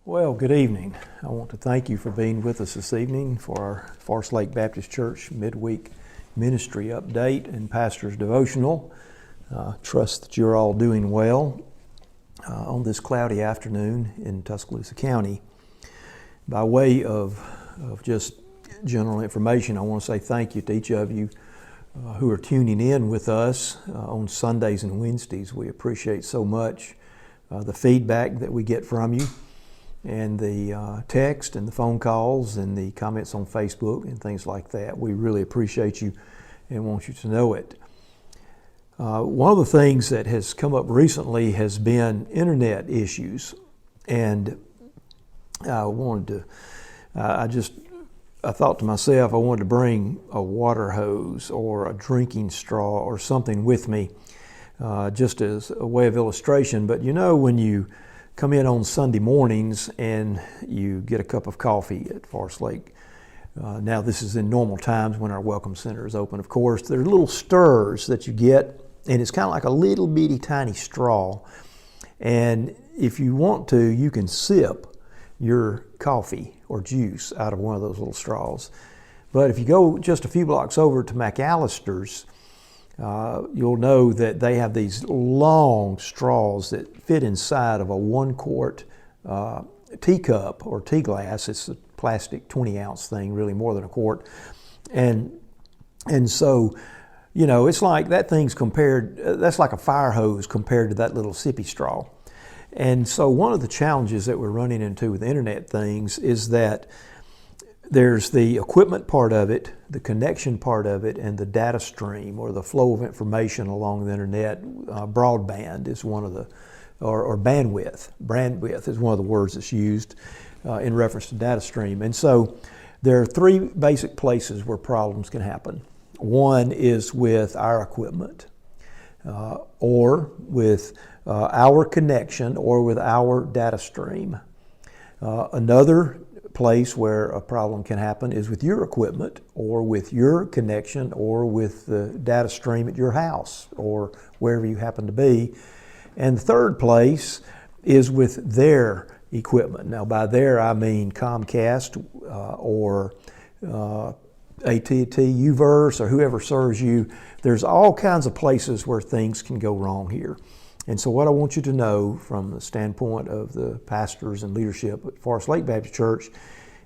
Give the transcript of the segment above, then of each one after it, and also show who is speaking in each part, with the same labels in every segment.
Speaker 1: Well, good evening. I want to thank you for being with us this evening for our Forest Lake Baptist Church midweek ministry update and pastor's devotional. Trust that you're all doing well on this cloudy afternoon in Tuscaloosa County. By way of just general information, I want to say thank you to each of you who are tuning in with us on Sundays and Wednesdays. We appreciate so much the feedback that we get from you, and the text and the phone calls and the comments on Facebook and things like that. We really appreciate you and want you to know it. One of the things that has come up recently has been internet issues, and I thought to myself I wanted to bring a water hose or a drinking straw or something with me just as a way of illustration. But you know, when you come in on Sunday mornings and you get a cup of coffee at Forest Lake. Now this is in normal times when our Welcome Center is open, of course. There are little stirs that you get, and it's kind of like a little bitty tiny straw. And if you want to, you can sip your coffee or juice out of one of those little straws. But if you go just a few blocks over to McAllister's, you'll know that they have these long straws that fit inside of a 1 quart teacup or tea glass. It's a plastic 20-ounce thing, really more than a quart. And so, you know, it's like that thing's that's like a fire hose compared to that little sippy straw. And so one of the challenges that we're running into with internet things is that there's the equipment part of it, the connection part of it, and the data stream or the flow of information along the internet. Broadband is one of the, or bandwidth. Bandwidth is one of the words that's used in reference to data stream. And so there are three basic places where problems can happen. One is with our equipment, or with our connection, or with our data stream. Another place where a problem can happen is with your equipment, or with your connection, or with the data stream at your house or wherever you happen to be. And the third place is with their equipment. Now by their I mean Comcast or AT&T, UVerse, or whoever serves you. There's all kinds of places where things can go wrong here. And so what I want you to know from the standpoint of the pastors and leadership at Forest Lake Baptist Church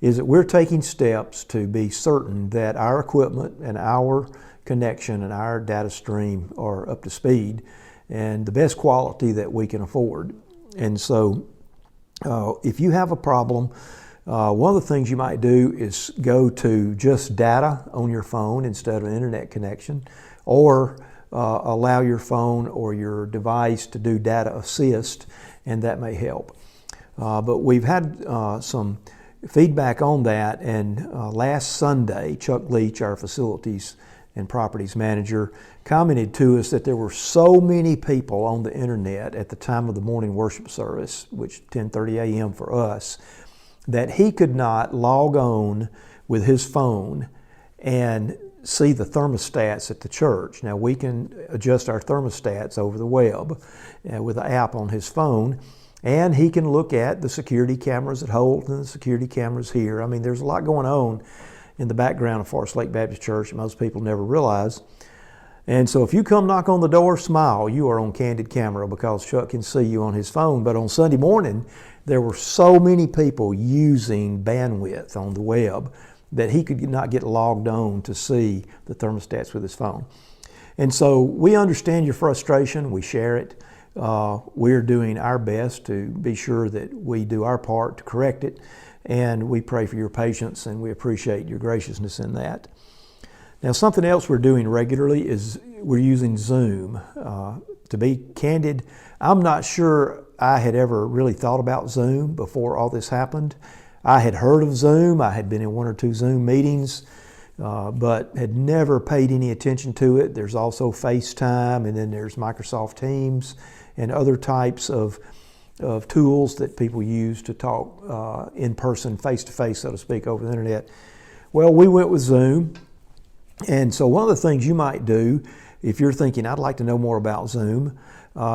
Speaker 1: is that we're taking steps to be certain that our equipment and our connection and our data stream are up to speed and the best quality that we can afford. And so if you have a problem, one of the things you might do is go to just data on your phone instead of an internet connection, or allow your phone or your device to do data assist, and that may help. But we've had some feedback on that, and last Sunday, Chuck Leach, our facilities and properties manager, commented to us that there were so many people on the internet at the time of the morning worship service, which 10:30 a.m. for us, that he could not log on with his phone and see the thermostats at the church. Now we can adjust our thermostats over the web with an app on his phone, and he can look at the security cameras at Holt and the security cameras here. I mean, there's a lot going on in the background of Forest Lake Baptist Church that most people never realize. And so if you come knock on the door, smile, you are on candid camera because Chuck can see you on his phone. But on Sunday morning, there were so many people using bandwidth on the web that he could not get logged on to see the thermostats with his phone. And so we understand your frustration, we share it. We're doing our best to be sure that we do our part to correct it, and we pray for your patience and we appreciate your graciousness in that. Now something else we're doing regularly is we're using Zoom. To be candid, I'm not sure I had ever really thought about Zoom before all this happened. I had heard of Zoom. I had been in 1 or 2 Zoom meetings, but had never paid any attention to it. There's also FaceTime, and then there's Microsoft Teams and other types of tools that people use to talk in person, face-to-face, so to speak, over the internet. Well, we went with Zoom. And so one of the things you might do, if you're thinking, I'd like to know more about Zoom,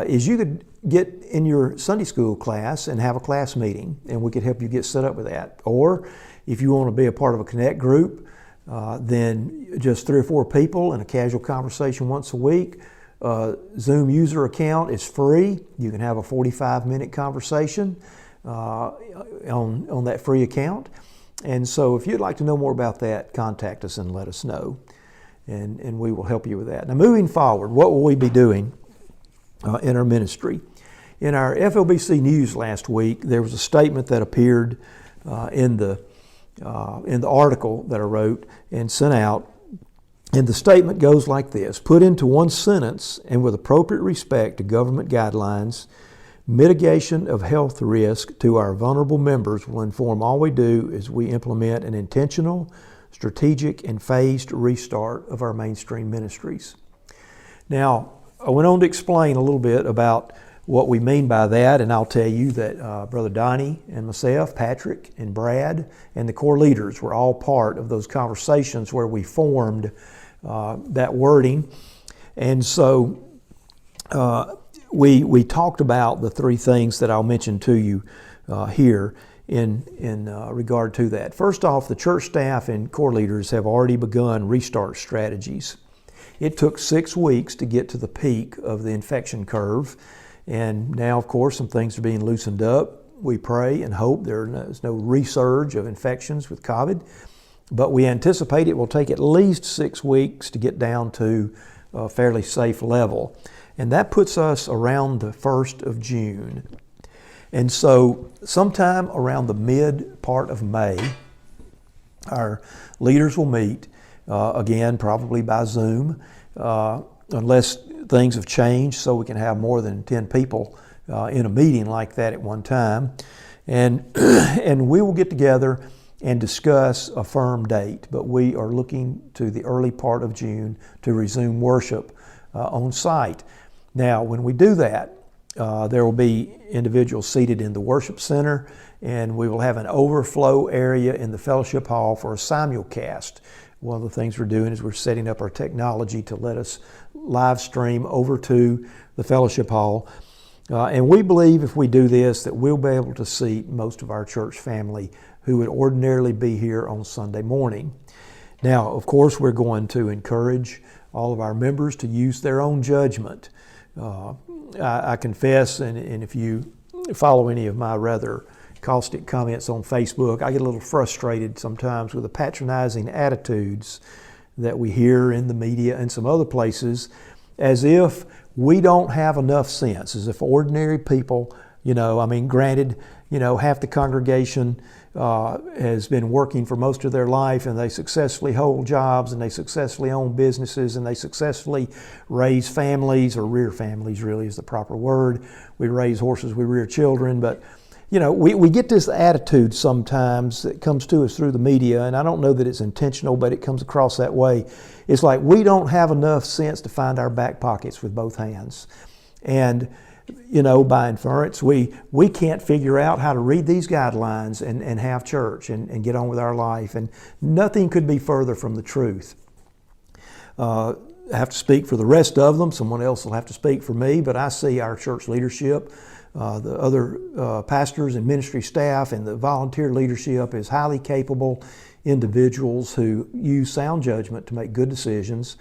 Speaker 1: is you could get in your Sunday school class and have a class meeting, and we could help you get set up with that. Or if you want to be a part of a Connect group, then just 3 or 4 people in a casual conversation once a week. Zoom user account is free. You can have a 45-minute conversation on that free account. And so if you'd like to know more about that, contact us and let us know, and we will help you with that. Now, moving forward, what will we be doing in our ministry? In our FLBC News last week, there was a statement that appeared in the article that I wrote and sent out. And the statement goes like this: put into one sentence and with appropriate respect to government guidelines, mitigation of health risk to our vulnerable members will inform all we do as we implement an intentional, strategic, and phased restart of our mainstream ministries. Now, I went on to explain a little bit about what we mean by that, and I'll tell you that Brother Donnie and myself, Patrick and Brad, and the core leaders were all part of those conversations where we formed that wording. And so we talked about the 3 things that I'll mention to you here in regard to that. First off, the church staff and core leaders have already begun restart strategies. It took 6 weeks to get to the peak of the infection curve, and now, of course, some things are being loosened up. We pray and hope there's no resurge of infections with COVID, but we anticipate it will take at least 6 weeks to get down to a fairly safe level. And that puts us around the 1st of June. And so sometime around the mid part of May, our leaders will meet, again, probably by Zoom, unless things have changed so we can have more than 10 people in a meeting like that at one time. And we will get together and discuss a firm date, but we are looking to the early part of June to resume worship on site. Now, when we do that, there will be individuals seated in the worship center, and we will have an overflow area in the fellowship hall for a simulcast. One of the things we're doing is we're setting up our technology to let us live stream over to the fellowship hall. And we believe if we do this that we'll be able to seat most of our church family who would ordinarily be here on Sunday morning. Now, of course, we're going to encourage all of our members to use their own judgment. I confess, and if you follow any of my rather caustic comments on Facebook, I get a little frustrated sometimes with the patronizing attitudes that we hear in the media and some other places, as if we don't have enough sense, as if ordinary people, granted, half the congregation has been working for most of their life, and they successfully hold jobs, and they successfully own businesses, and they successfully raise families, or rear families really is the proper word. We raise horses, we rear children, but we get this attitude sometimes that comes to us through the media, and I don't know that it's intentional, but it comes across that way. It's like we don't have enough sense to find our back pockets with both hands. And by inference, we can't figure out how to read these guidelines and have church and get on with our life. And nothing could be further from the truth. I have to speak for the rest of them. Someone else will have to speak for me, but I see our church leadership, the other pastors and ministry staff and the volunteer leadership as highly capable individuals who use sound judgment to make good decisions.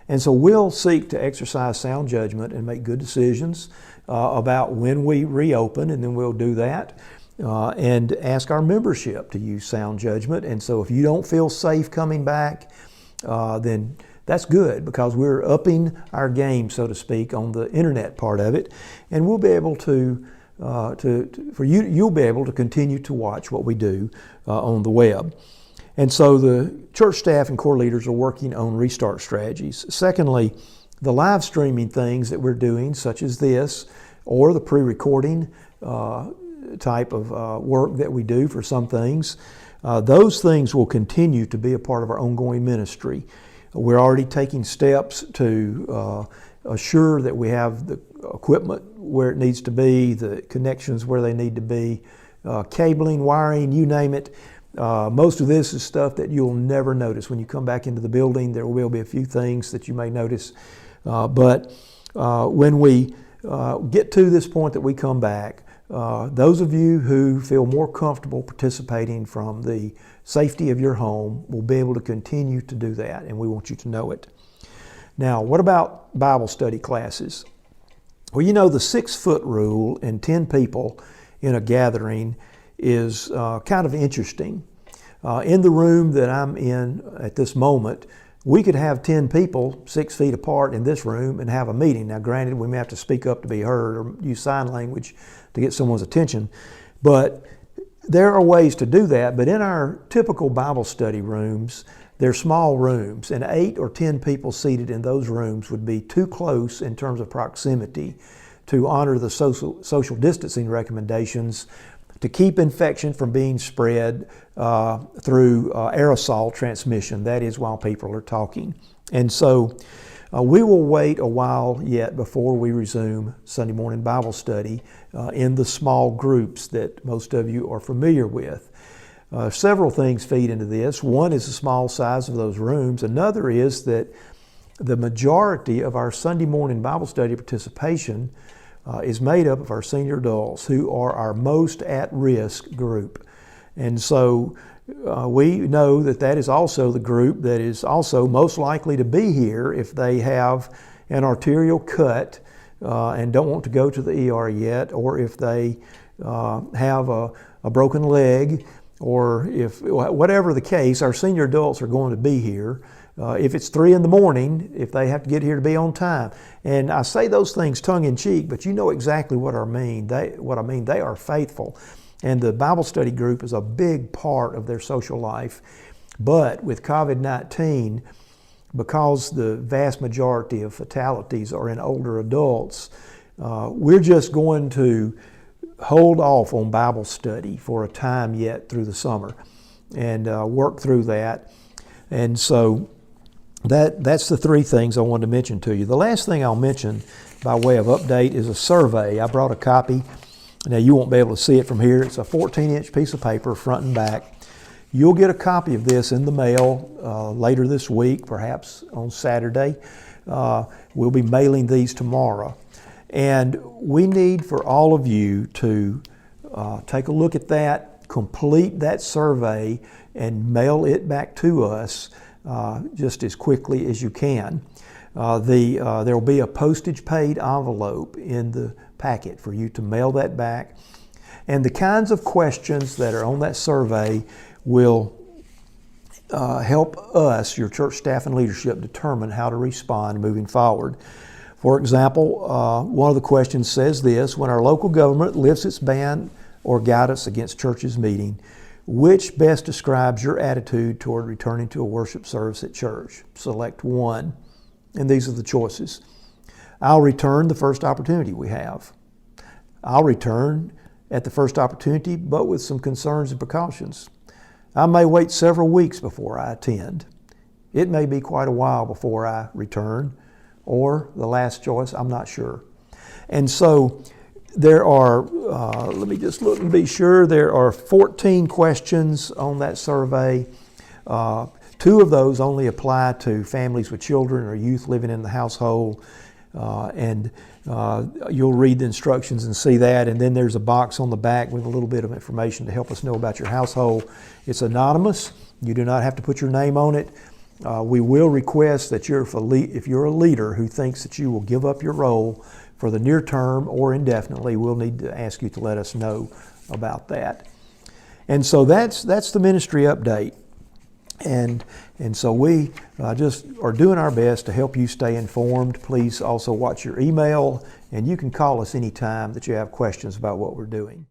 Speaker 1: And so we'll seek to exercise sound judgment and make good decisions about when we reopen, and then we'll do that and ask our membership to use sound judgment. And so if you don't feel safe coming back, then that's good, because we're upping our game, so to speak, on the internet part of it, and we'll be able you'll be able to continue to watch what we do on the web. And so the church staff and core leaders are working on restart strategies. Secondly, the live streaming things that we're doing, such as this, or the pre-recording type of work that we do for some things, those things will continue to be a part of our ongoing ministry. We're already taking steps to assure that we have the equipment where it needs to be, the connections where they need to be, cabling, wiring, you name it. Most of this is stuff that you'll never notice. When you come back into the building, there will be a few things that you may notice. But when we get to this point that we come back, those of you who feel more comfortable participating from the safety of your home will be able to continue to do that, and we want you to know it. Now, what about Bible study classes? Well, you know, the 6-foot rule and 10 people in a gathering is kind of interesting. In the room that I'm in at this moment, we could have 10 people 6 feet apart in this room and have a meeting. Now, granted, we may have to speak up to be heard or use sign language to get someone's attention, but there are ways to do that. But in our typical Bible study rooms, they're small rooms, and 8 or 10 people seated in those rooms would be too close in terms of proximity to honor the social distancing recommendations to keep infection from being spread through aerosol transmission, that is, while people are talking. And so we will wait a while yet before we resume Sunday morning Bible study in the small groups that most of you are familiar with. Several things feed into this. One is the small size of those rooms. Another is that the majority of our Sunday morning Bible study participation is made up of our senior adults who are our most at-risk group. And so we know that that is also the group that is also most likely to be here if they have an arterial cut and don't want to go to the ER yet, or if they have a broken leg, or if whatever the case, our senior adults are going to be here. If it's 3 in the morning, if they have to get here to be on time. And I say those things tongue in cheek, but you know exactly what I mean. They are faithful. And the Bible study group is a big part of their social life. But with COVID-19, because the vast majority of fatalities are in older adults, we're just going to hold off on Bible study for a time yet through the summer and work through that. And so that's the 3 things I wanted to mention to you. The last thing I'll mention by way of update is a survey. I brought a copy. Now, you won't be able to see it from here. It's a 14-inch piece of paper, front and back. You'll get a copy of this in the mail later this week, perhaps on Saturday. We'll be mailing these tomorrow. And we need for all of you to take a look at that, complete that survey, and mail it back to us just as quickly as you can. There will be a postage-paid envelope in the packet for you to mail that back. And the kinds of questions that are on that survey will help us, your church staff and leadership, determine how to respond moving forward. For example, one of the questions says this: when our local government lifts its ban or guidance against churches meeting, which best describes your attitude toward returning to a worship service at church? Select one. And these are the choices. I'll return the first opportunity we have. I'll return at the first opportunity, but with some concerns and precautions. I may wait several weeks before I attend. It may be quite a while before I return. Or the last choice, I'm not sure. And so there are, let me just look and be sure, there are 14 questions on that survey. 2 of those only apply to families with children or youth living in the household. And you'll read the instructions and see that. And then there's a box on the back with a little bit of information to help us know about your household. It's anonymous. You do not have to put your name on it. We will request that if you're a leader who thinks that you will give up your role for the near term or indefinitely, we'll need to ask you to let us know about that. And so that's the ministry update. And so we just are doing our best to help you stay informed. Please also watch your email, and you can call us anytime that you have questions about what we're doing.